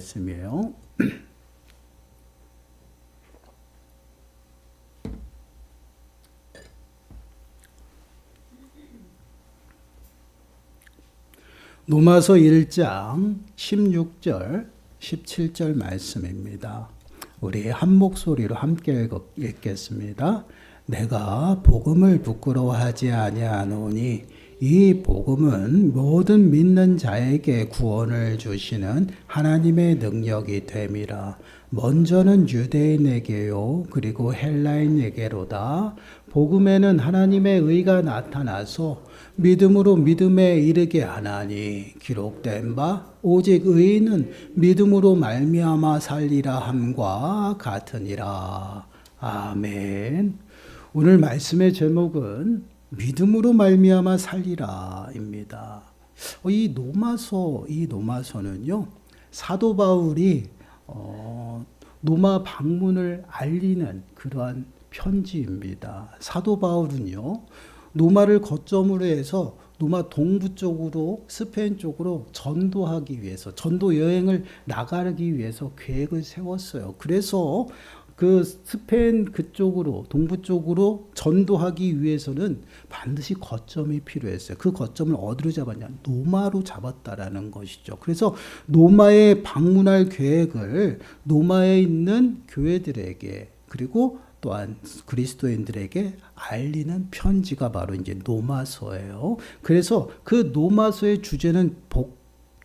말씀이에요. 로마서 1장 16절 17절 말씀입니다. 우리 한 목소리로 함께 읽겠습니다. 내가 복음을 부끄러워하지 아니하노니 이 복음은 모든 믿는 자에게 구원을 주시는 하나님의 능력이 됨이라. 먼저는 유대인에게요 그리고 헬라인에게로다. 복음에는 하나님의 의가 나타나서 믿음으로 믿음에 이르게 하나니 기록된 바 오직 의인은 믿음으로 말미암아 살리라 함과 같으니라. 아멘. 오늘 말씀의 제목은 믿음으로 말미암아 살리라입니다. 이 로마서는요 사도 바울이 로마 방문을 알리는 그러한 편지입니다. 사도 바울은요 로마를 거점으로 해서 로마 동부 쪽으로 스페인 쪽으로 전도하기 위해서 전도 여행을 나가기 위해서 계획을 세웠어요. 그래서 그 스페인 그쪽으로 동부 쪽으로 전도하기 위해서는 반드시 거점이 필요했어요. 그 거점을 어디로 잡았냐? 로마로 잡았다라는 것이죠. 그래서 로마에 방문할 계획을 로마에 있는 교회들에게 그리고 또한 그리스도인들에게 알리는 편지가 바로 이제 로마서예요. 그래서 그 로마서의 주제는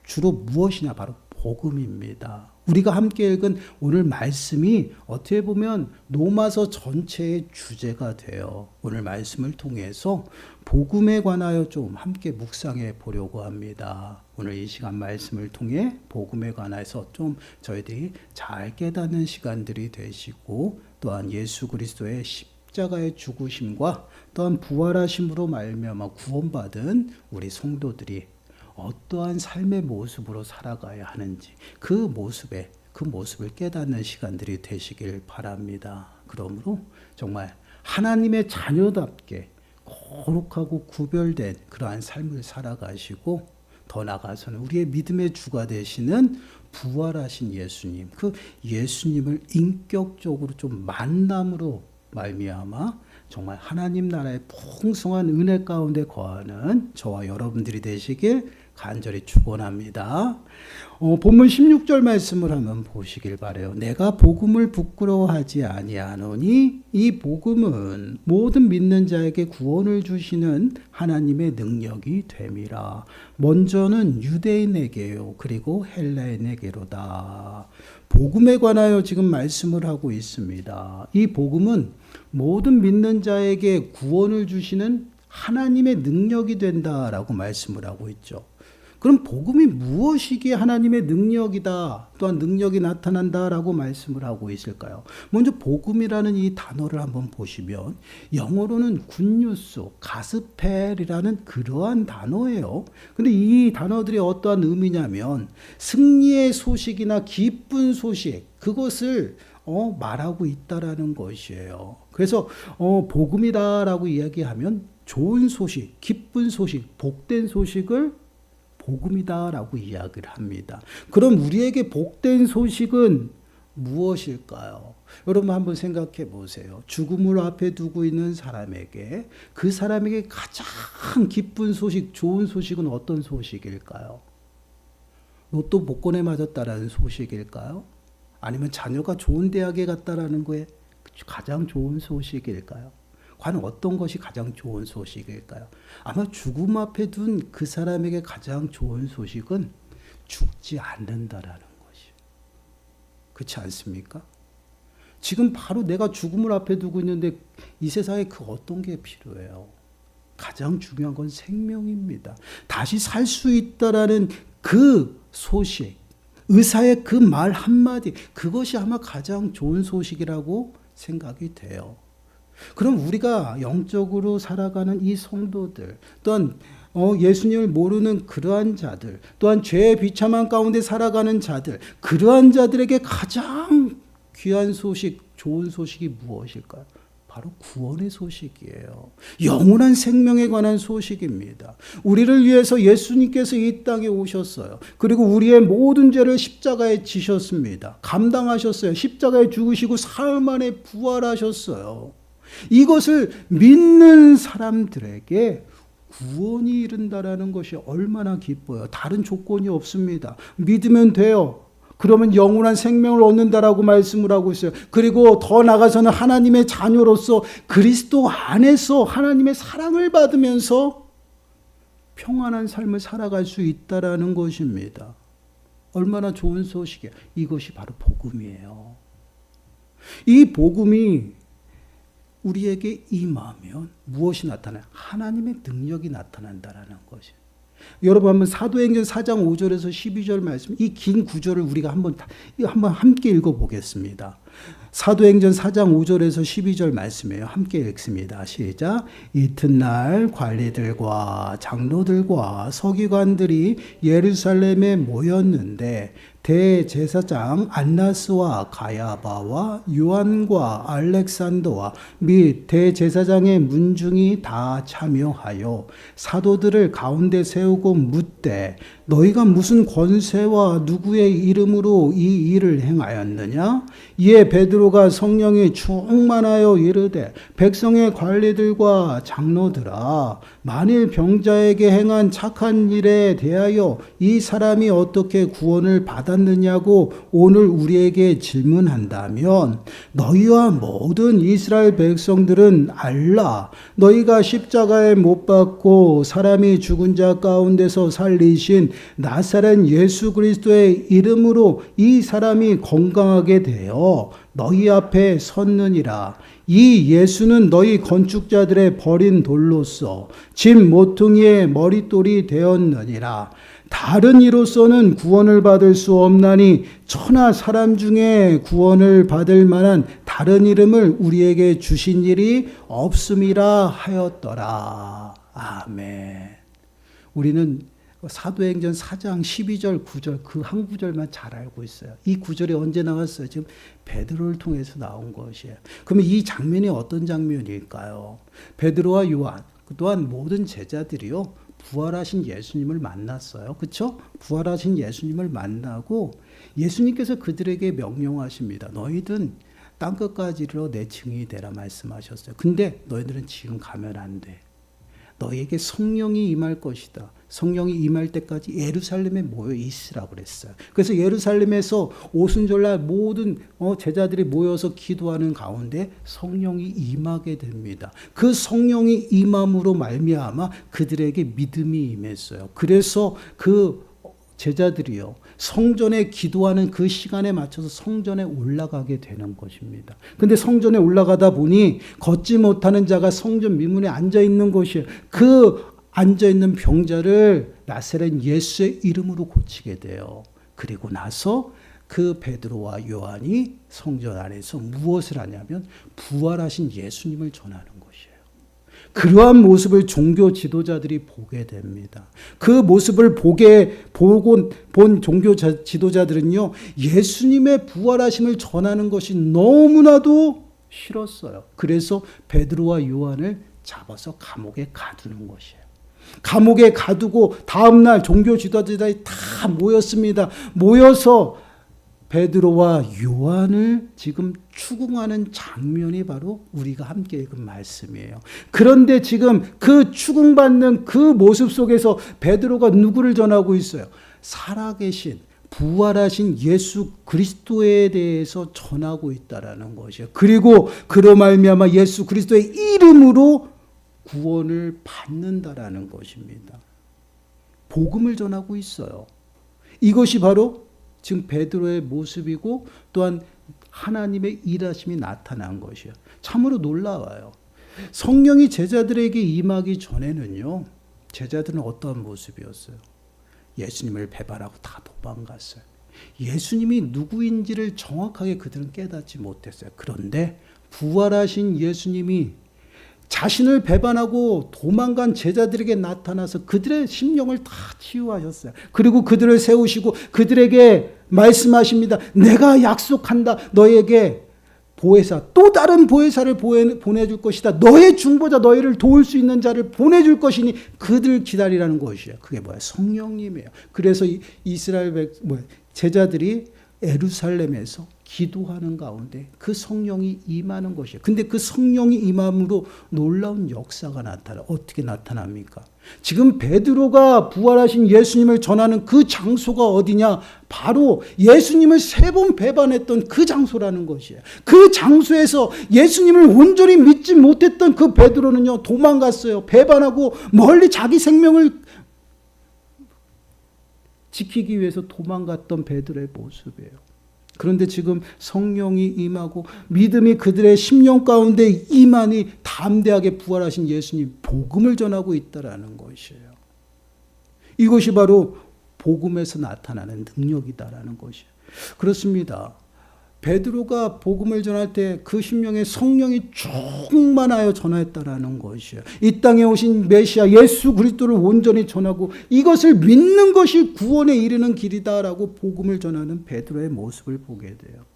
주로 무엇이냐? 바로 복음입니다. 우리가 함께 읽은 오늘 말씀이 어떻게 보면 로마서 전체의 주제가 돼요. 오늘 말씀을 통해서 복음에 관하여 좀 함께 묵상해 보려고 합니다. 오늘 이 시간 말씀을 통해 복음에 관해서 좀 저희들이 잘 깨닫는 시간들이 되시고 또한 예수 그리스도의 십자가의 죽으심과 또한 부활하심으로 말미암아 구원받은 우리 성도들이 어떠한 삶의 모습으로 살아가야 하는지 그 모습을 깨닫는 시간들이 되시길 바랍니다. 그러므로 정말 하나님의 자녀답게 거룩하고 구별된 그러한 삶을 살아가시고 더 나아가서는 우리의 믿음의 주가 되시는 부활하신 예수님, 그 예수님을 인격적으로 좀 만남으로 말미암아 정말 하나님 나라의 풍성한 은혜 가운데 거하는 저와 여러분들이 되시길 간절히 축원합니다. 본문 16절 말씀을 한번 보시길 바라요. 내가 복음을 부끄러워하지 아니하노니 이 복음은 모든 믿는 자에게 구원을 주시는 하나님의 능력이 됨이라. 먼저는 유대인에게요 그리고 헬라인에게로다. 복음에 관하여 지금 말씀을 하고 있습니다. 이 복음은 모든 믿는 자에게 구원을 주시는 하나님의 능력이 된다라고 말씀을 하고 있죠. 그럼 복음이 무엇이기에 하나님의 능력이다 또한 능력이 나타난다라고 말씀을 하고 있을까요? 먼저 복음이라는 이 단어를 한번 보시면 영어로는 굿뉴스, 가스펠이라는 그러한 단어예요. 근데 이 단어들이 어떠한 의미냐면 승리의 소식이나 기쁜 소식 그것을 말하고 있다라는 것이에요. 그래서 복음이다라고 이야기하면 좋은 소식, 기쁜 소식, 복된 소식을 복음이다라고 이야기를 합니다. 그럼 우리에게 복된 소식은 무엇일까요? 여러분 한번 생각해 보세요. 죽음을 앞에 두고 있는 사람에게 그 사람에게 가장 기쁜 소식, 좋은 소식은 어떤 소식일까요? 로또 복권에 맞았다라는 소식일까요? 아니면 자녀가 좋은 대학에 갔다라는 거에 가장 좋은 소식일까요? 과연 어떤 것이 가장 좋은 소식일까요? 아마 죽음 앞에 둔 그 사람에게 가장 좋은 소식은 죽지 않는다라는 것이에요. 그렇지 않습니까? 지금 바로 내가 죽음을 앞에 두고 있는데 이 세상에 그 어떤 게 필요해요? 가장 중요한 건 생명입니다. 다시 살 수 있다라는 그 소식, 의사의 그 말 한마디, 그것이 아마 가장 좋은 소식이라고 생각이 돼요. 그럼 우리가 영적으로 살아가는 이 성도들 또한 예수님을 모르는 그러한 자들 또한 죄의 비참한 가운데 살아가는 자들 그러한 자들에게 가장 귀한 소식 좋은 소식이 무엇일까요? 바로 구원의 소식이에요. 영원한 생명에 관한 소식입니다. 우리를 위해서 예수님께서 이 땅에 오셨어요. 그리고 우리의 모든 죄를 십자가에 지셨습니다. 감당하셨어요. 십자가에 죽으시고 사흘 만에 부활하셨어요. 이것을 믿는 사람들에게 구원이 이른다라는 것이 얼마나 기뻐요. 다른 조건이 없습니다. 믿으면 돼요. 그러면 영원한 생명을 얻는다라고 말씀을 하고 있어요. 그리고 더 나아가서는 하나님의 자녀로서 그리스도 안에서 하나님의 사랑을 받으면서 평안한 삶을 살아갈 수 있다라는 것입니다. 얼마나 좋은 소식이에요. 이것이 바로 복음이에요. 이 복음이 우리에게 임하면 무엇이 나타나요? 하나님의 능력이 나타난다라는 것이에요. 여러분 한번 사도행전 4장 5절에서 12절 말씀, 이 긴 구절을 우리가 한번 함께 읽어보겠습니다. 사도행전 4장 5절에서 12절 말씀이에요. 함께 읽습니다. 시작. 이튿날 관리들과 장로들과 서기관들이 예루살렘에 모였는데 대제사장 안나스와 가야바와 요한과 알렉산더와 및 대제사장의 문중이 다 참여하여 사도들을 가운데 세우고 묻되 너희가 무슨 권세와 누구의 이름으로 이 일을 행하였느냐? 이에 베드로가 성령이 충만하여 이르되 백성의 관리들과 장로들아 만일 병자에게 행한 착한 일에 대하여 이 사람이 어떻게 구원을 받았느냐고 오늘 우리에게 질문한다면 너희와 모든 이스라엘 백성들은 알라. 너희가 십자가에 못 박고 사람이 죽은 자 가운데서 살리신 나사렛 예수 그리스도의 이름으로 이 사람이 건강하게 되어 너희 앞에 섰느니라. 이 예수는 너희 건축자들의 버린 돌로서 집 모퉁이의 머릿돌이 되었느니라. 다른 이로서는 구원을 받을 수 없나니 천하 사람 중에 구원을 받을 만한 다른 이름을 우리에게 주신 일이 없음이라 하였더라. 아멘. 우리는 사도행전 4장 12절 9절 그 한 구절만 잘 알고 있어요. 이 구절이 언제 나왔어요? 지금 베드로를 통해서 나온 것이에요. 그러면 이 장면이 어떤 장면일까요? 베드로와 요한 또한 모든 제자들이요 부활하신 예수님을 만났어요. 그렇죠? 부활하신 예수님을 만나고 예수님께서 그들에게 명령하십니다. 너희든 땅끝까지 이르러 내 증인이 되라 말씀하셨어요. 근데 너희들은 지금 가면 안 돼. 너희에게 성령이 임할 것이다. 성령이 임할 때까지 예루살렘에 모여 있으라고 그랬어요. 그래서 예루살렘에서 오순절날 모든 제자들이 모여서 기도하는 가운데 성령이 임하게 됩니다. 그 성령이 임함으로 말미암아 그들에게 믿음이 임했어요. 그래서 그 제자들이요 성전에 기도하는 그 시간에 맞춰서 성전에 올라가게 되는 것입니다. 근데 성전에 올라가다 보니 걷지 못하는 자가 성전 미문에 앉아 있는 것이에요. 그 앉아 있는 병자를 나사렛 예수의 이름으로 고치게 돼요. 그리고 나서 그 베드로와 요한이 성전 안에서 무엇을 하냐면 부활하신 예수님을 전하는 것이에요. 그러한 모습을 종교 지도자들이 보게 됩니다. 그 모습을 본 종교 지도자들은요, 예수님의 부활하심을 전하는 것이 너무나도 싫었어요. 그래서 베드로와 요한을 잡아서 감옥에 가두는 것이에요. 감옥에 가두고 다음날 종교 지도자들이 다 모였습니다. 모여서 베드로와 요한을 지금 추궁하는 장면이 바로 우리가 함께 읽은 말씀이에요. 그런데 지금 그 추궁받는 그 모습 속에서 베드로가 누구를 전하고 있어요? 살아계신 부활하신 예수 그리스도에 대해서 전하고 있다라는 것이에요. 그리고 그로 말미암아 예수 그리스도의 이름으로 구원을 받는다라는 것입니다. 복음을 전하고 있어요. 이것이 바로 지금 베드로의 모습이고 또한 하나님의 일하심이 나타난 것이에요. 참으로 놀라워요. 성령이 제자들에게 임하기 전에는요. 제자들은 어떤 모습이었어요? 예수님을 배반하고 다 도망갔어요. 예수님이 누구인지를 정확하게 그들은 깨닫지 못했어요. 그런데 부활하신 예수님이 자신을 배반하고 도망간 제자들에게 나타나서 그들의 심령을 다 치유하셨어요. 그리고 그들을 세우시고 그들에게 말씀하십니다. 내가 약속한다. 너에게 보혜사, 또 다른 보혜사를 보내줄 것이다. 너의 중보자, 너희를 도울 수 있는 자를 보내줄 것이니 그들 기다리라는 것이에요. 그게 뭐야? 성령님이에요. 그래서 이스라엘 제자들이 예루살렘에서 기도하는 가운데 그 성령이 임하는 것이에요. 근데 그 성령이 임함으로 놀라운 역사가 나타나요. 어떻게 나타납니까? 지금 베드로가 부활하신 예수님을 전하는 그 장소가 어디냐? 바로 예수님을 3번 배반했던 그 장소라는 것이에요. 그 장소에서 예수님을 온전히 믿지 못했던 그 베드로는요, 도망갔어요. 배반하고 멀리 자기 생명을 지키기 위해서 도망갔던 베드로의 모습이에요. 그런데 지금 성령이 임하고 믿음이 그들의 심령 가운데 임하니 담대하게 부활하신 예수님 복음을 전하고 있다라는 것이에요. 이것이 바로 복음에서 나타나는 능력이다라는 것이에요. 그렇습니다. 베드로가 복음을 전할 때 그 심령에 성령이 충만하여 전하였다라는 것이에요. 이 땅에 오신 메시아 예수 그리스도를 온전히 전하고 이것을 믿는 것이 구원에 이르는 길이다라고 복음을 전하는 베드로의 모습을 보게 돼요.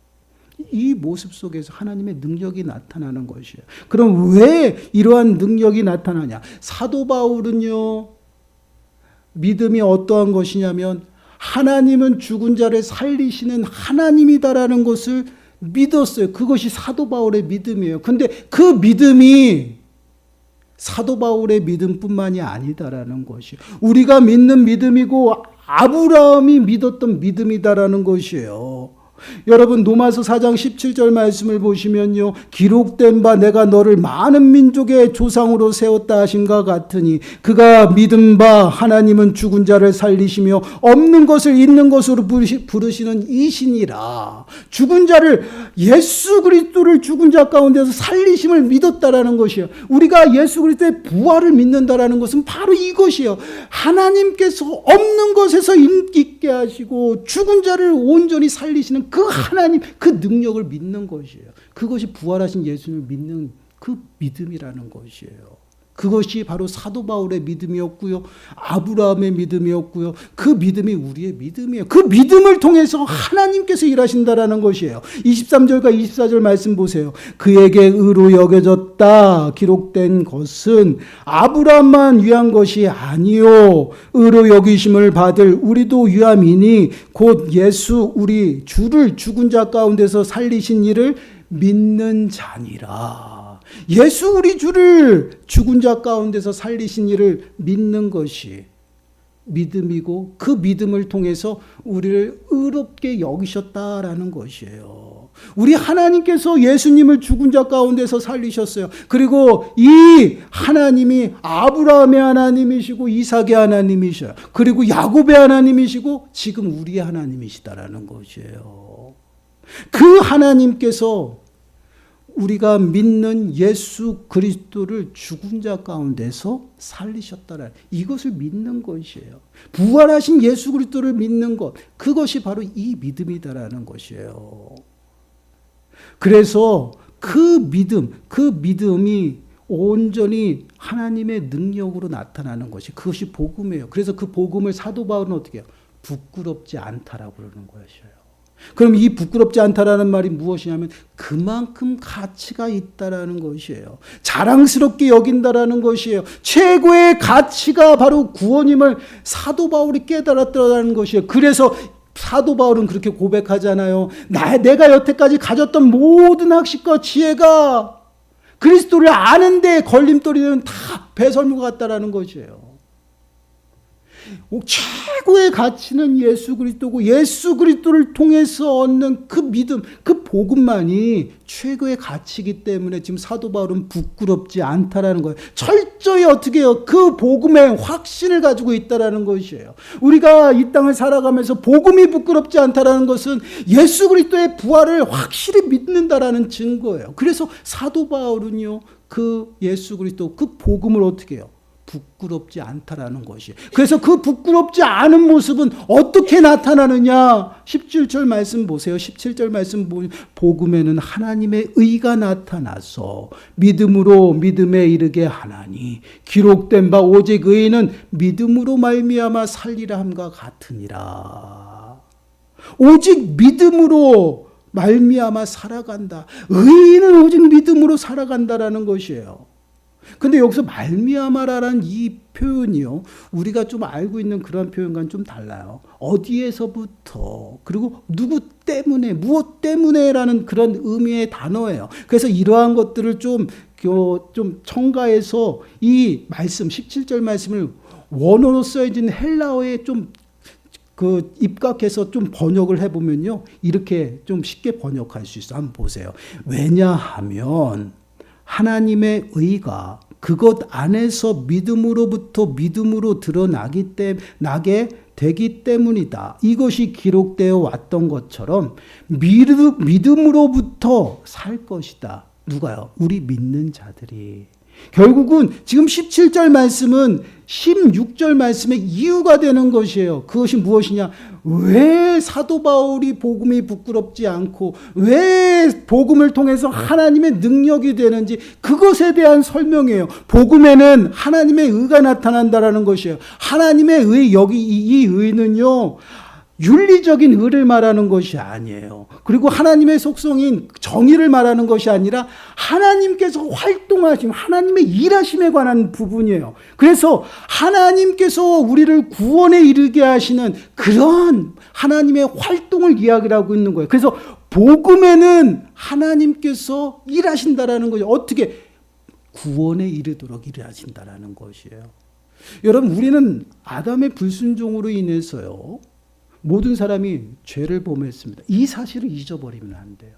이 모습 속에서 하나님의 능력이 나타나는 것이에요. 그럼 왜 이러한 능력이 나타나냐? 사도 바울은요, 믿음이 어떠한 것이냐면 하나님은 죽은 자를 살리시는 하나님이다라는 것을 믿었어요. 그것이 사도 바울의 믿음이에요. 근데 그 믿음이 사도 바울의 믿음뿐만이 아니다라는 것이 우리가 믿는 믿음이고 아브라함이 믿었던 믿음이다라는 것이에요. 여러분 로마서 4장 17절 말씀을 보시면요, 기록된 바 내가 너를 많은 민족의 조상으로 세웠다 하신가 같으니 그가 믿은 바 하나님은 죽은 자를 살리시며 없는 것을 있는 것으로 부르시는 이신이라. 죽은 자를, 예수 그리스도를 죽은 자 가운데서 살리심을 믿었다라는 것이에요. 우리가 예수 그리스도의 부활을 믿는다라는 것은 바로 이것이에요. 하나님께서 없는 것에서 인기 있게 하시고 죽은 자를 온전히 살리시는 그 하나님, 그 능력을 믿는 것이에요. 그것이 부활하신 예수님을 믿는 그 믿음이라는 것이에요. 그것이 바로 사도 바울의 믿음이었고요, 아브라함의 믿음이었고요, 그 믿음이 우리의 믿음이에요. 그 믿음을 통해서 하나님께서 일하신다라는 것이에요. 23절과 24절 말씀 보세요. 그에게 의로 여겨졌다 기록된 것은 아브라함만 위한 것이 아니요 의로 여기심을 받을 우리도 위함이니 곧 예수 우리 주를 죽은 자 가운데서 살리신 이를 믿는 자니라. 예수 우리 주를 죽은 자 가운데서 살리신 이를 믿는 것이 믿음이고 그 믿음을 통해서 우리를 의롭게 여기셨다라는 것이에요. 우리 하나님께서 예수님을 죽은 자 가운데서 살리셨어요. 그리고 이 하나님이 아브라함의 하나님이시고 이삭의 하나님이셔요. 그리고 야곱의 하나님이시고 지금 우리의 하나님이시다라는 것이에요. 그 하나님께서 우리가 믿는 예수 그리스도를 죽은 자 가운데서 살리셨다라, 이것을 믿는 것이에요. 부활하신 예수 그리스도를 믿는 것, 그것이 바로 이 믿음이다라는 것이에요. 그래서 그 믿음이 온전히 하나님의 능력으로 나타나는 것이, 그것이 복음이에요. 그래서 그 복음을 사도 바울은 어떻게 해요? 부끄럽지 않다라고 그러는 것이에요. 그럼 이 부끄럽지 않다라는 말이 무엇이냐면 그만큼 가치가 있다라는 것이에요. 자랑스럽게 여긴다라는 것이에요. 최고의 가치가 바로 구원임을 사도 바울이 깨달았다라는 것이에요. 그래서 사도 바울은 그렇게 고백하잖아요. 내가 여태까지 가졌던 모든 학식과 지혜가 그리스도를 아는데 걸림돌이는 다 배설물 같다라는 것이에요. 최고의 가치는 예수 그리스도고 예수 그리스도를 통해서 얻는 그 믿음, 그 복음만이 최고의 가치이기 때문에 지금 사도 바울은 부끄럽지 않다라는 거예요. 철저히 어떻게 해요? 그 복음의 확신을 가지고 있다라는 것이에요. 우리가 이 땅을 살아가면서 복음이 부끄럽지 않다라는 것은 예수 그리스도의 부활을 확실히 믿는다라는 증거예요. 그래서 사도 바울은요, 그 예수 그리스도 그 복음을 어떻게 해요? 부끄럽지 않다라는 것이. 그래서 그 부끄럽지 않은 모습은 어떻게 나타나느냐? 17절 말씀 보세요. 17절 말씀 보면 복음에는 하나님의 의가 나타나서 믿음으로 믿음에 이르게 하나니 기록된 바 오직 의인은 믿음으로 말미암아 살리라 함과 같으니라. 오직 믿음으로 말미암아 살아간다. 의인은 오직 믿음으로 살아간다라는 것이에요. 근데 여기서 말미암아라는 이 표현이요, 우리가 좀 알고 있는 그런 표현과는 좀 달라요. 어디에서부터, 그리고 누구 때문에, 무엇 때문에라는 그런 의미의 단어예요. 그래서 이러한 것들을 좀 첨가해서 이 말씀, 17절 말씀을 원어로 써진 헬라어에 좀 입각해서 좀 번역을 해보면요, 이렇게 좀 쉽게 번역할 수 있어요. 한번 보세요. 왜냐하면 하나님의 의가 그것 안에서 믿음으로부터 믿음으로 나게 되기 때문이다. 이것이 기록되어 왔던 것처럼 믿음으로부터 살 것이다. 누가요? 우리 믿는 자들이. 결국은 지금 17절 말씀은 16절 말씀의 이유가 되는 것이에요. 그것이 무엇이냐? 왜 사도 바울이 복음이 부끄럽지 않고 왜 복음을 통해서 하나님의 능력이 되는지 그것에 대한 설명이에요. 복음에는 하나님의 의가 나타난다라는 것이에요. 하나님의 의, 여기 이 의는요, 윤리적인 의를 말하는 것이 아니에요. 그리고 하나님의 속성인 정의를 말하는 것이 아니라 하나님께서 활동하심, 하나님의 일하심에 관한 부분이에요. 그래서 하나님께서 우리를 구원에 이르게 하시는 그런 하나님의 활동을 이야기하고 있는 거예요. 그래서 복음에는 하나님께서 일하신다라는 거죠. 어떻게? 구원에 이르도록 일하신다라는 것이에요. 여러분, 우리는 아담의 불순종으로 인해서요, 모든 사람이 죄를 범했습니다. 이 사실을 잊어버리면 안 돼요.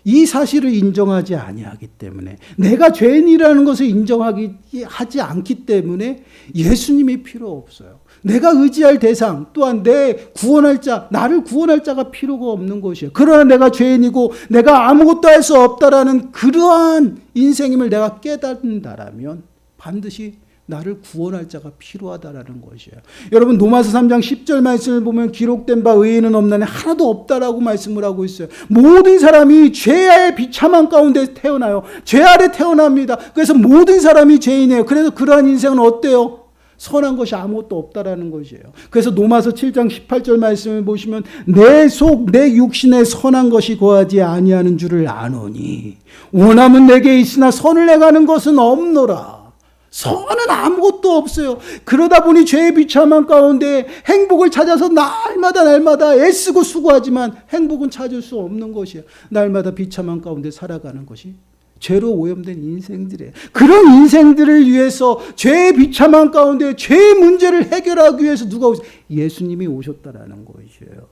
이 사실을 인정하지 아니하기 때문에, 내가 죄인이라는 것을 인정하지 않기 때문에 예수님이 필요 없어요. 내가 의지할 대상 또한 내 구원할 자, 나를 구원할 자가 필요가 없는 것이에요. 그러나 내가 죄인이고 내가 아무것도 할 수 없다라는 그러한 인생임을 내가 깨닫는다라면 반드시 나를 구원할 자가 필요하다라는 것이에요. 여러분, 로마서 3장 10절 말씀을 보면 기록된 바 의인은 없나니 하나도 없다라고 말씀을 하고 있어요. 모든 사람이 죄의 비참한 가운데 태어나요. 죄 아래 태어납니다. 그래서 모든 사람이 죄인이에요. 그래서 그러한 인생은 어때요? 선한 것이 아무것도 없다라는 것이에요. 그래서 로마서 7장 18절 말씀을 보시면 내 속 내 육신에 선한 것이 거하지 아니하는 줄을 아노니 원함은 내게 있으나 선을 행하는 것은 없노라. 선은 아무것도 없어요. 그러다 보니 죄의 비참한 가운데 행복을 찾아서 날마다 애쓰고 수고하지만 행복은 찾을 수 없는 것이에요. 날마다 비참한 가운데 살아가는 것이 죄로 오염된 인생들이에요. 그런 인생들을 위해서 죄의 비참한 가운데 죄의 문제를 해결하기 위해서 누가 오셨어요? 예수님이 오셨다라는 것이에요.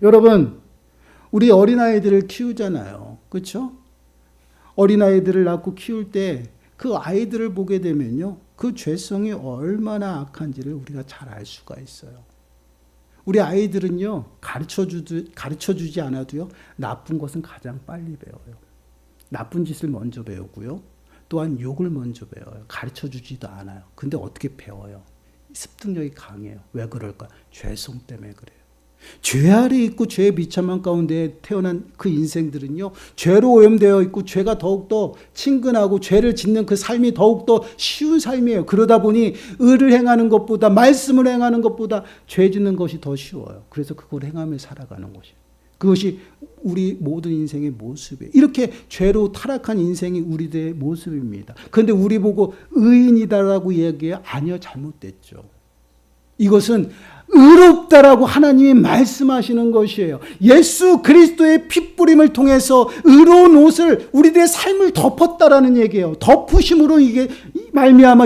여러분, 우리 어린아이들을 키우잖아요. 그렇죠? 어린아이들을 낳고 키울 때 그 아이들을 보게 되면요, 그 죄성이 얼마나 악한지를 우리가 잘 알 수가 있어요. 우리 아이들은요, 가르쳐주지 않아도요, 나쁜 것은 가장 빨리 배워요. 나쁜 짓을 먼저 배우고요, 또한 욕을 먼저 배워요. 가르쳐주지도 않아요. 근데 어떻게 배워요? 습득력이 강해요. 왜 그럴까? 죄성 때문에 그래요. 죄 아래 있고 죄의 비참한 가운데 태어난 그 인생들은요, 죄로 오염되어 있고 죄가 더욱더 친근하고 죄를 짓는 그 삶이 더욱더 쉬운 삶이에요. 그러다 보니 의를 행하는 것보다, 말씀을 행하는 것보다 죄 짓는 것이 더 쉬워요. 그래서 그걸 행하며 살아가는 것이에요. 그것이 우리 모든 인생의 모습이에요. 이렇게 죄로 타락한 인생이 우리들의 모습입니다. 그런데 우리 보고 의인이다라고 얘기해요? 아니요, 잘못됐죠. 이것은 의롭다라고 하나님이 말씀하시는 것이에요. 예수 그리스도의 핏부림을 통해서 의로운 옷을 우리들의 삶을 덮었다라는 얘기예요. 덮으심으로 이게 말미암아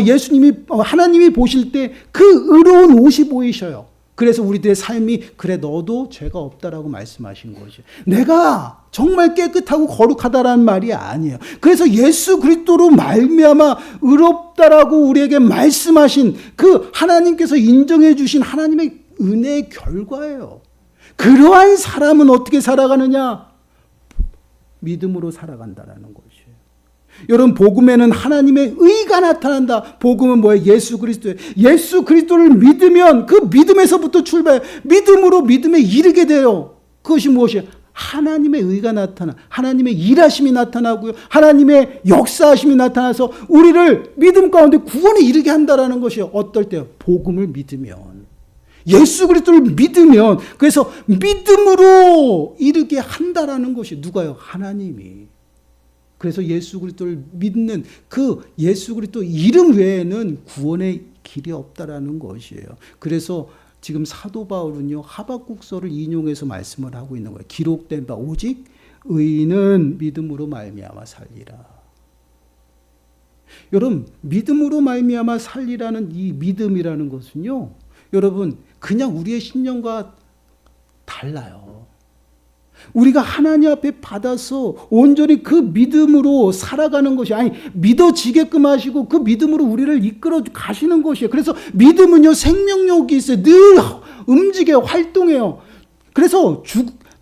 하나님이 보실 때 그 의로운 옷이 보이셔요. 그래서 우리들의 삶이 그래 너도 죄가 없다라고 말씀하신 것이에요. 내가 정말 깨끗하고 거룩하다라는 말이 아니에요. 그래서 예수 그리스도로 말미암아 의롭다라고 우리에게 말씀하신 그 하나님께서 인정해 주신 하나님의 은혜의 결과예요. 그러한 사람은 어떻게 살아가느냐? 믿음으로 살아간다라는 것이에요. 여러분, 복음에는 하나님의 의가 나타난다. 복음은 뭐예요? 예수 그리스도예요. 예수 그리스도를 믿으면 그 믿음에서부터 출발, 믿음으로 믿음에 이르게 돼요. 그것이 무엇이에요? 하나님의 의가 나타나, 하나님의 일하심이 나타나고요, 하나님의 역사하심이 나타나서 우리를 믿음 가운데 구원에 이르게 한다라는 것이에요. 어떨 때요? 복음을 믿으면. 예수 그리스도를 믿으면, 그래서 믿음으로 이르게 한다라는 것이 누가요? 하나님이. 그래서 예수 그리스도를 믿는 그 예수 그리스도 이름 외에는 구원의 길이 없다라는 것이에요. 그래서 지금 사도 바울은요, 하박국서를 인용해서 말씀을 하고 있는 거예요. 기록된 바 오직 의인은 믿음으로 말미암아 살리라. 여러분, 믿음으로 말미암아 살리라는 이 믿음이라는 것은요, 여러분 그냥 우리의 신념과 달라요. 우리가 하나님 앞에 받아서 온전히 그 믿음으로 살아가는 것이, 아니 믿어지게끔 하시고 그 믿음으로 우리를 이끌어 가시는 것이에요. 그래서 믿음은요 생명력이 있어요. 늘 움직여요. 활동해요. 그래서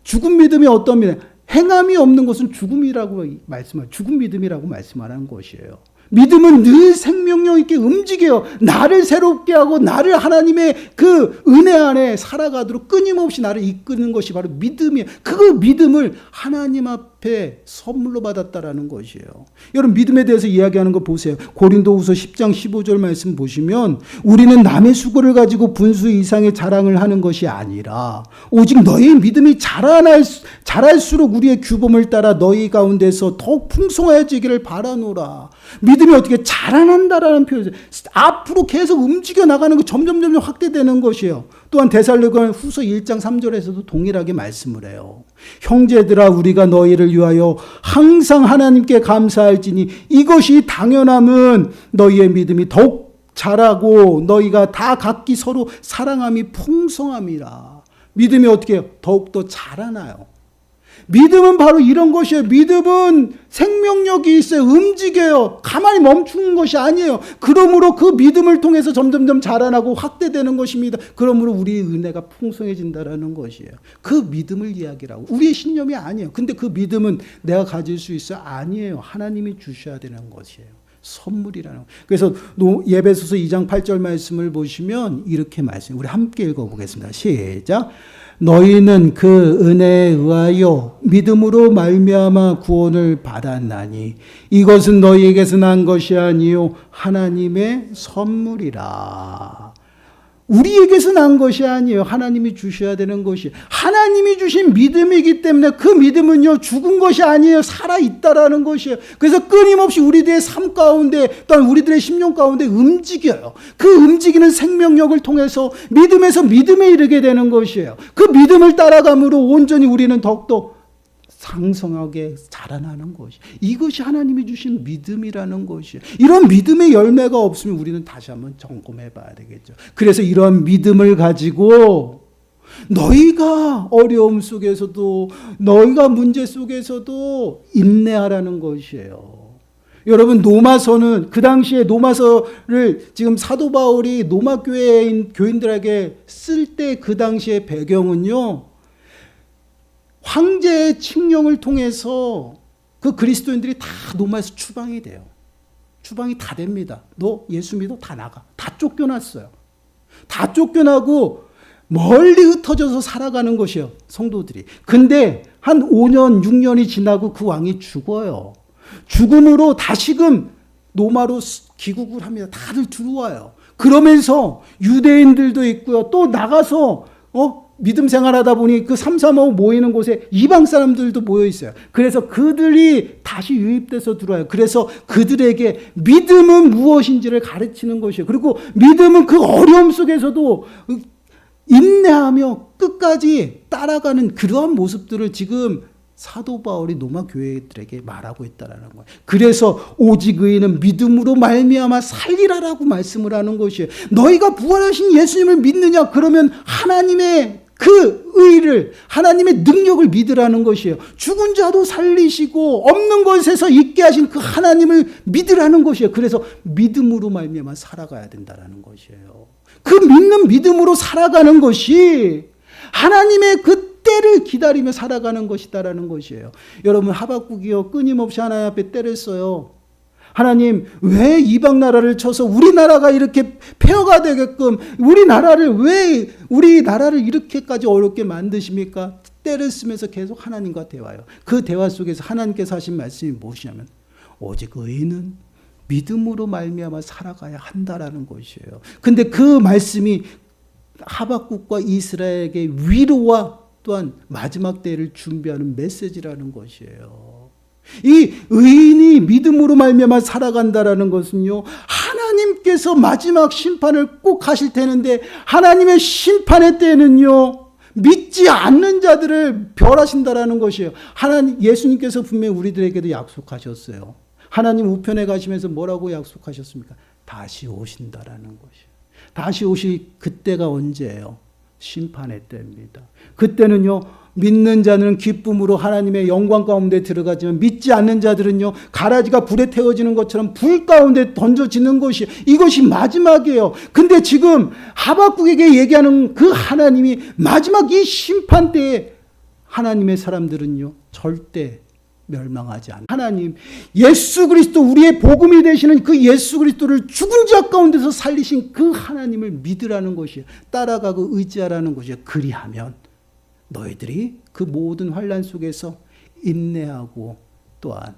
죽은 믿음이 어떤 믿음? 행함이 없는 것은 죽음이라고 죽은 믿음이라고 말씀하는 것이에요. 믿음은 늘 생명력 있게 움직여요. 나를 새롭게 하고 나를 하나님의 그 은혜 안에 살아가도록 끊임없이 나를 이끄는 것이 바로 믿음이에요. 그 믿음을 하나님 앞에 선물로 받았다라는 것이에요. 여러분, 믿음에 대해서 이야기하는 거 보세요. 고린도후서 10장 15절 말씀 보시면, 우리는 남의 수고를 가지고 분수 이상의 자랑을 하는 것이 아니라 오직 너희의 믿음이 자랄수록 우리의 규범을 따라 너희 가운데서 더욱 풍성해지기를 바라노라. 믿음이 어떻게 자라난다라는 표현이에요. 앞으로 계속 움직여 나가는 거, 점점 확대되는 것이에요. 또한 데살로니가 후서 1장 3절에서도 동일하게 말씀을 해요. 형제들아, 우리가 너희를 위하여 항상 하나님께 감사할지니 이것이 당연함은 너희의 믿음이 더욱 자라고 너희가 다 각기 서로 사랑함이 풍성함이라. 믿음이 어떻게 해요? 더욱더 자라나요. 믿음은 바로 이런 것이에요. 믿음은 생명력이 있어요. 움직여요. 가만히 멈추는 것이 아니에요. 그러므로 그 믿음을 통해서 점점점 자라나고 확대되는 것입니다. 그러므로 우리의 은혜가 풍성해진다라는 것이에요. 그 믿음을 이야기라고. 우리의 신념이 아니에요. 근데 그 믿음은 내가 가질 수 있어요? 아니에요. 하나님이 주셔야 되는 것이에요. 선물이라는 거. 그래서 예배소서 2장 8절 말씀을 보시면 이렇게 말씀해요. 우리 함께 읽어보겠습니다. 시작. 너희는 그 은혜에 의하여 믿음으로 말미암아 구원을 받았나니 이것은 너희에게서 난 것이 아니요 하나님의 선물이라. 우리에게서 난 것이 아니에요. 하나님이 주셔야 되는 것이, 하나님이 주신 믿음이기 때문에 그 믿음은요 죽은 것이 아니에요. 살아있다라는 것이에요. 그래서 끊임없이 우리들의 삶 가운데, 또한 우리들의 심령 가운데 움직여요. 그 움직이는 생명력을 통해서 믿음에서 믿음에 이르게 되는 것이에요. 그 믿음을 따라감으로 온전히 우리는 더욱더 상성하게 자라나는 것이, 이것이 하나님이 주신 믿음이라는 것이에요. 이런 믿음의 열매가 없으면 우리는 다시 한번 점검해 봐야 되겠죠. 그래서 이런 믿음을 가지고 너희가 어려움 속에서도, 너희가 문제 속에서도 인내하라는 것이에요. 여러분, 노마서는, 그 당시에 노마서를 지금 사도 바울이 노마 교회인 교인들에게 쓸 때 그 당시의 배경은요, 황제의 칙령을 통해서 그 그리스도인들이 다 로마에서 추방이 돼요. 추방이 다 됩니다. 너 예수 믿어? 다 나가. 다 쫓겨났어요. 다 쫓겨나고 멀리 흩어져서 살아가는 것이에요, 성도들이. 근데 한 5년, 6년이 지나고 그 왕이 죽어요. 죽음으로 다시금 로마로 귀국을 합니다. 다들 들어와요. 그러면서 유대인들도 있고요. 또 나가서 믿음 생활하다 보니 그 335 모이는 곳에 이방 사람들도 모여 있어요. 그래서 그들이 다시 유입돼서 들어와요. 그래서 그들에게 믿음은 무엇인지를 가르치는 것이에요. 그리고 믿음은 그 어려움 속에서도 인내하며 끝까지 따라가는 그러한 모습들을 지금 사도 바울이 로마 교회들에게 말하고 있다라는 거예요. 그래서 오직 의인은 믿음으로 말미암아 살리라라고 말씀을 하는 것이에요. 너희가 부활하신 예수님을 믿느냐? 그러면 하나님의 그 의를, 하나님의 능력을 믿으라는 것이에요. 죽은 자도 살리시고 없는 것에서 있게 하신 그 하나님을 믿으라는 것이에요. 그래서 믿음으로 말미암아 살아가야 된다라는 것이에요. 그 믿는 믿음으로 살아가는 것이 하나님의 그 때를 기다리며 살아가는 것이다라는 것이에요. 여러분, 하박국이요 끊임없이 하나님 앞에 때를 써요. 하나님, 왜 이방 나라를 쳐서 우리나라가 이렇게 폐허가 되게끔, 우리나라를 이렇게까지 어렵게 만드십니까? 때를 쓰면서 계속 하나님과 대화해요. 그 대화 속에서 하나님께서 하신 말씀이 무엇이냐면 오직 의인은 믿음으로 말미암아 살아가야 한다라는 것이에요. 근데 그 말씀이 하박국과 이스라엘에게 위로와 또한 마지막 때를 준비하는 메시지라는 것이에요. 이 의인이 믿음으로 말미암아 살아간다라는 것은요, 하나님께서 마지막 심판을 꼭 하실 테는데, 하나님의 심판의 때는요, 믿지 않는 자들을 벌하신다라는 것이에요. 하나님, 예수님께서 분명히 우리들에게도 약속하셨어요. 하나님 우편에 가시면서 뭐라고 약속하셨습니까? 다시 오신다라는 것이에요. 다시 오실 그때가 언제예요? 심판의 때입니다. 그때는요, 믿는 자는 기쁨으로 하나님의 영광 가운데 들어가지만 믿지 않는 자들은요, 가라지가 불에 태워지는 것처럼 불 가운데 던져지는 것이, 이것이 마지막이에요. 근데 지금 하박국에게 얘기하는 그 하나님이 마지막 이 심판 때에 하나님의 사람들은요, 절대 멸망하지 않아요. 하나님, 예수 그리스도, 우리의 복음이 되시는 그 예수 그리스도를 죽은 자 가운데서 살리신 그 하나님을 믿으라는 것이에요. 따라가고 의지하라는 것이에요. 그리하면 너희들이 그 모든 환난 속에서 인내하고 또한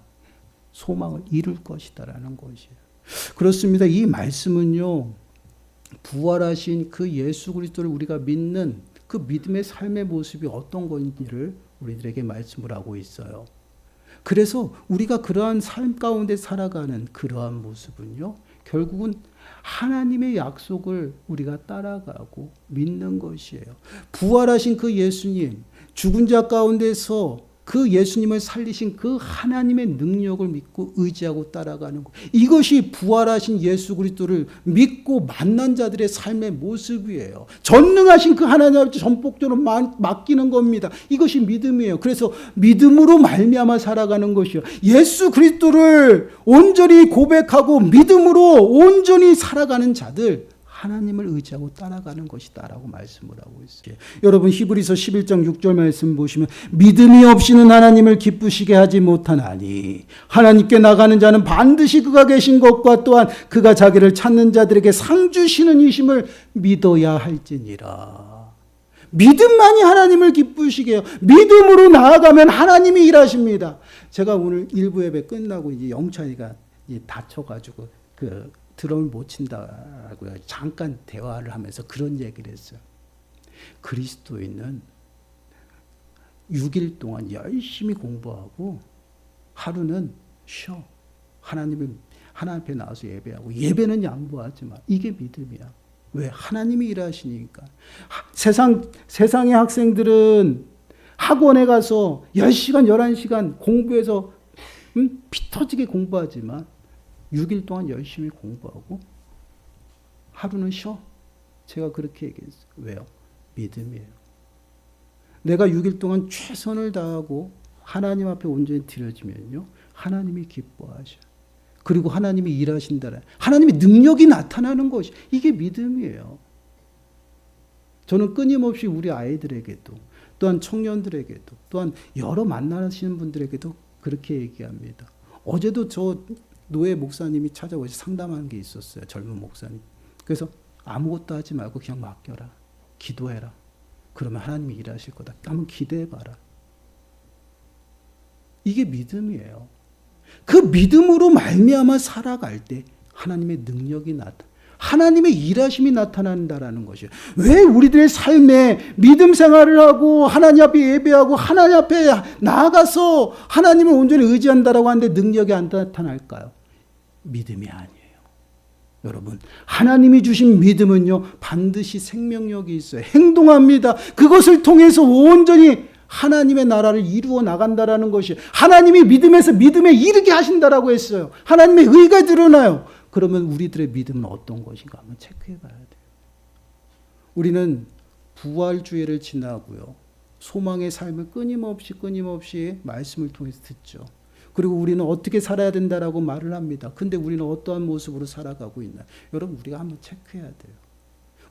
소망을 이룰 것이다라는 것이에요. 그렇습니다. 이 말씀은요, 부활하신 그 예수 그리스도를 우리가 믿는 그 믿음의 삶의 모습이 어떤 건지를 우리들에게 말씀을 하고 있어요. 그래서 우리가 그러한 삶 가운데 살아가는 그러한 모습은요, 결국은 하나님의 약속을 우리가 따라가고 믿는 것이에요. 부활하신 그 예수님, 죽은 자 가운데서 그 예수님을 살리신 그 하나님의 능력을 믿고 의지하고 따라가는 것. 이것이 부활하신 예수 그리스도를 믿고 만난 자들의 삶의 모습이에요. 전능하신 그 하나님 아버지 전폭적으로 맡기는 겁니다. 이것이 믿음이에요. 그래서 믿음으로 말미암아 살아가는 것이요. 예수 그리스도를 온전히 고백하고 믿음으로 온전히 살아가는 자들, 하나님을 의지하고 따라가는 것이다라고 말씀을 하고 있어요. 여러분, 히브리서 11장 6절 말씀 보시면, 믿음이 없이는 하나님을 기쁘시게 하지 못하나니 하나님께 나가는 자는 반드시 그가 계신 것과 또한 그가 자기를 찾는 자들에게 상 주시는 이심을 믿어야 할지니라. 믿음만이 하나님을 기쁘시게 해요. 믿음으로 나아가면 하나님이 일하십니다. 제가 오늘 일부 예배 끝나고 이제 영찬이가 다쳐가지고 드럼을 못 친다고요. 잠깐 대화를 하면서 그런 얘기를 했어요. 그리스도인은 6일 동안 열심히 공부하고 하루는 쉬어. 하나님 앞에 나와서 예배하고, 예배는 양보하지만 이게 믿음이야. 왜? 하나님이 일하시니까. 세상의 학생들은 학원에 가서 10시간, 11시간 공부해서 피 터지게 공부하지만 6일 동안 열심히 공부하고 하루는 쉬어. 제가 그렇게 얘기했어요. 왜요? 믿음이에요. 내가 6일 동안 최선을 다하고 하나님 앞에 온전히 드려지면요, 하나님이 기뻐하셔. 그리고 하나님이 일하신다라. 하나님의 능력이 나타나는 것이, 이게 믿음이에요. 저는 끊임없이 우리 아이들에게도, 또한 청년들에게도, 또한 여러 만나시는 분들에게도 그렇게 얘기합니다. 어제도 저 노예 목사님이 찾아오셔서 상담한 게 있었어요. 젊은 목사님. 그래서 아무것도 하지 말고 그냥 맡겨라. 기도해라. 그러면 하나님이 일하실 거다. 한번 기대해봐라. 이게 믿음이에요. 그 믿음으로 말미암아 살아갈 때 하나님의 능력이 하나님의 일하심이 나타난다라는 것이에요. 왜 우리들의 삶에 믿음 생활을 하고 하나님 앞에 예배하고 하나님 앞에 나아가서 하나님을 온전히 의지한다라고 하는데 능력이 안 나타날까요? 믿음이 아니에요. 여러분, 하나님이 주신 믿음은요, 반드시 생명력이 있어요. 행동합니다. 그것을 통해서 온전히 하나님의 나라를 이루어 나간다라는 것이, 하나님이 믿음에서 믿음에 이르게 하신다라고 했어요. 하나님의 의가 드러나요. 그러면 우리들의 믿음은 어떤 것인가 한번 체크해 봐야 돼요. 우리는 부활주의를 지나고요, 소망의 삶을 끊임없이 말씀을 통해서 듣죠. 그리고 우리는 어떻게 살아야 된다라고 말을 합니다. 근데 우리는 어떠한 모습으로 살아가고 있나? 여러분, 우리가 한번 체크해야 돼요.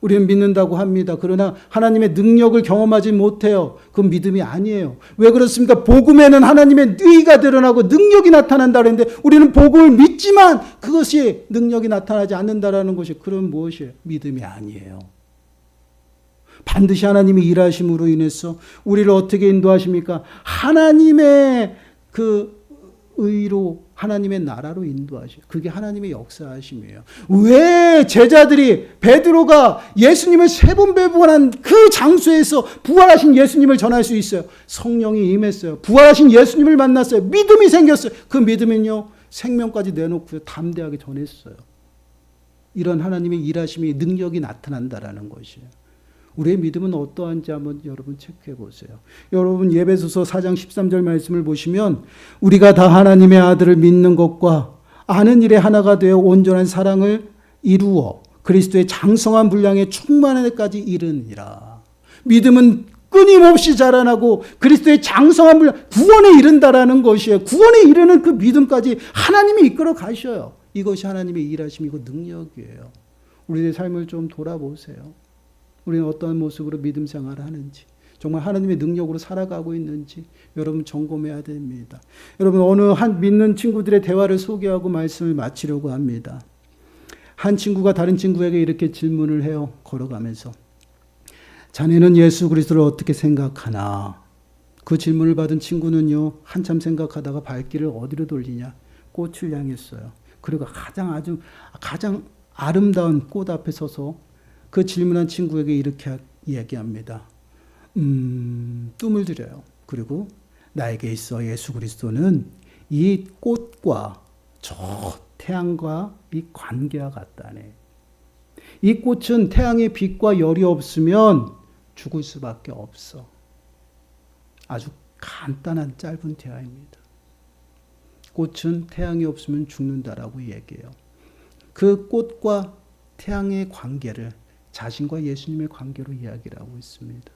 우리는 믿는다고 합니다. 그러나 하나님의 능력을 경험하지 못해요. 그건 믿음이 아니에요. 왜 그렇습니까? 복음에는 하나님의 의가 드러나고 능력이 나타난다 그랬는데, 우리는 복음을 믿지만 그것이 능력이 나타나지 않는다라는 것이, 그런 무엇이에요? 믿음이 아니에요. 반드시 하나님이 일하심으로 인해서 우리를 어떻게 인도하십니까? 하나님의 그 의로 하나님의 나라로 인도하셔요. 그게 하나님의 역사하심이에요. 왜 제자들이 베드로가 예수님을 3번 배부한 그 장소에서 부활하신 예수님을 전할 수 있어요? 성령이 임했어요. 부활하신 예수님을 만났어요. 믿음이 생겼어요. 그 믿음은요, 생명까지 내놓고 담대하게 전했어요. 이런 하나님의 일하심이 능력이 나타난다라는 것이에요. 우리의 믿음은 어떠한지 한번 여러분 체크해 보세요. 여러분 예배소서 4장 13절 말씀을 보시면 우리가 다 하나님의 아들을 믿는 것과 아는 일에 하나가 되어 온전한 사랑을 이루어 그리스도의 장성한 분량에 충만한 데까지 이르니라. 믿음은 끊임없이 자라나고 그리스도의 장성한 분량, 구원에 이른다라는 것이에요. 구원에 이르는 그 믿음까지 하나님이 이끌어 가셔요. 이것이 하나님의 일하심이고 능력이에요. 우리의 삶을 좀 돌아보세요. 우리는 어떤 모습으로 믿음 생활을 하는지, 정말 하나님의 능력으로 살아가고 있는지 여러분 점검해야 됩니다. 여러분, 어느 한 믿는 친구들의 대화를 소개하고 말씀을 마치려고 합니다. 한 친구가 다른 친구에게 이렇게 질문을 해요. 걸어가면서. 자네는 예수 그리스도를 어떻게 생각하나? 그 질문을 받은 친구는요, 한참 생각하다가 발길을 어디로 돌리냐? 꽃을 향했어요. 그리고 가장 아름다운 꽃 앞에 서서 그 질문한 친구에게 이렇게 이야기합니다. 뜸을 들여요. 그리고 나에게 있어 예수 그리스도는 이 꽃과 저 태양과 이 관계와 같다네. 이 꽃은 태양의 빛과 열이 없으면 죽을 수밖에 없어. 아주 간단한 짧은 대화입니다. 꽃은 태양이 없으면 죽는다라고 얘기해요. 그 꽃과 태양의 관계를 자신과 예수님의 관계로 이야기를 하고 있습니다.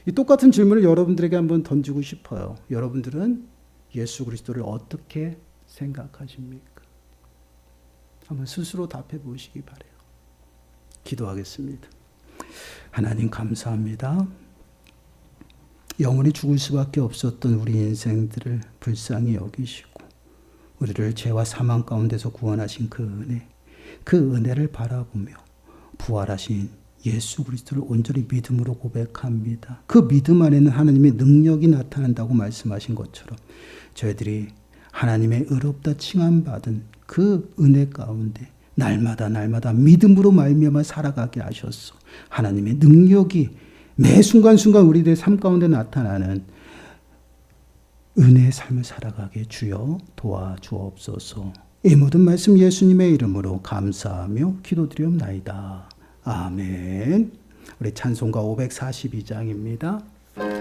이 똑같은 질문을 여러분들에게 한번 던지고 싶어요. 여러분들은 예수 그리스도를 어떻게 생각하십니까? 한번 스스로 답해 보시기 바라요. 기도하겠습니다. 하나님 감사합니다. 영원히 죽을 수밖에 없었던 우리 인생들을 불쌍히 여기시고 우리를 죄와 사망 가운데서 구원하신 그 은혜, 그 은혜를 바라보며 부활하신 예수 그리스도를 온전히 믿음으로 고백합니다. 그 믿음 안에는 하나님의 능력이 나타난다고 말씀하신 것처럼 저희들이 하나님의 의롭다 칭함받은 그 은혜 가운데 날마다 믿음으로 말미암아 살아가게 하셨어. 하나님의 능력이 매 순간순간 우리들의 삶 가운데 나타나는 은혜의 삶을 살아가게 주여 도와주옵소서. 이 모든 말씀 예수님의 이름으로 감사하며 기도드리옵나이다. 아멘. 우리 찬송가 542장입니다.